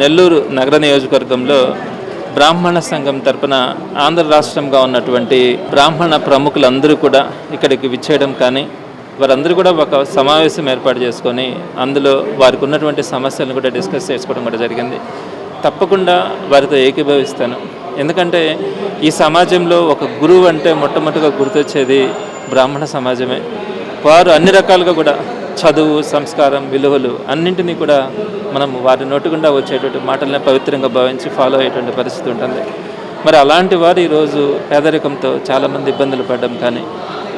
నెల్లూరు నగర నియోజకవర్గంలో బ్రాహ్మణ సంఘం తరపున ఆంధ్ర రాష్ట్రంగా ఉన్నటువంటి బ్రాహ్మణ ప్రముఖులందరూ కూడా ఇక్కడికి విచ్చేయడం కానీ వారందరూ కూడా ఒక సమావేశం ఏర్పాటు చేసుకొని అందులో వారికి ఉన్నటువంటి సమస్యలను కూడా డిస్కస్ చేసుకోవడం కూడా జరిగింది. తప్పకుండా వారితో ఏకీభవిస్తాను. ఎందుకంటే ఈ సమాజంలో ఒక గురువు అంటే మొట్టమొదటిగా గుర్తొచ్చేది బ్రాహ్మణ సమాజమే. వారు అన్ని రకాలుగా కూడా చదువు, సంస్కారం, విలువలు అన్నింటినీ కూడా మనం వారి నోటి గుండా వచ్చేటువంటి మాటలనే పవిత్రంగా భావించి ఫాలో అయ్యేటువంటి పరిస్థితి ఉంటుంది. మరి అలాంటి వారు ఈరోజు పేదరికంతో చాలామంది ఇబ్బందులు పడడం కానీ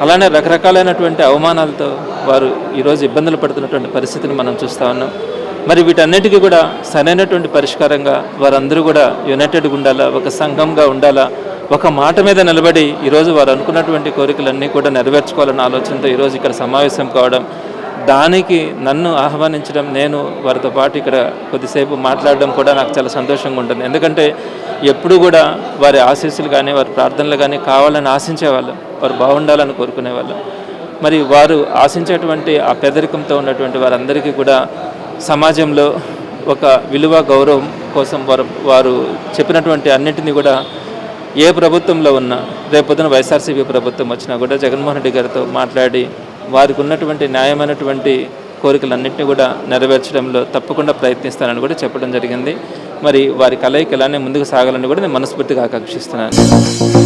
అలానే రకరకాలైనటువంటి అవమానాలతో వారు ఈరోజు ఇబ్బందులు పడుతున్నటువంటి పరిస్థితిని మనం చూస్తూ ఉన్నాం. మరి వీటన్నిటికీ కూడా సరైనటువంటి పరిష్కారంగా వారందరూ కూడా యునైటెడ్గా ఉండాలా, ఒక సంఘంగా ఉండాలా, ఒక మాట మీద నిలబడి ఈరోజు వారు అనుకున్నటువంటి కోరికలన్నీ కూడా నెరవేర్చుకోవాలన్న ఆలోచనతో ఈరోజు ఇక్కడ సమావేశం కావడం, దానికి నన్ను ఆహ్వానించడం, నేను వారితో పాటు ఇక్కడ కొద్దిసేపు మాట్లాడడం కూడా నాకు చాలా సంతోషంగా ఉంటుంది. ఎందుకంటే ఎప్పుడు కూడా వారి ఆశీస్సులు కానీ వారి ప్రార్థనలు కానీ కావాలని ఆశించేవాళ్ళం, వారు బాగుండాలని కోరుకునేవాళ్ళం. మరి వారు ఆశించేటువంటి ఆ పేదరికంతో ఉన్నటువంటి వారందరికీ కూడా సమాజంలో ఒక విలువ, గౌరవం కోసం వారు చెప్పినటువంటి అన్నింటినీ కూడా ఏ ప్రభుత్వంలో ఉన్నా, రేపొద్దున వైఎస్ఆర్సీపీ ప్రభుత్వం వచ్చినా కూడా జగన్మోహన్ రెడ్డి గారితో మాట్లాడి వారికి ఉన్నటువంటి న్యాయమైనటువంటి కోరికలన్నింటినీ కూడా నెరవేర్చడంలో తప్పకుండా ప్రయత్నిస్తానని కూడా చెప్పడం జరిగింది. మరి వారి కలయిక ఇలానే ముందుకు సాగాలని కూడా నేను మనస్ఫూర్తిగా ఆకాంక్షిస్తున్నాను.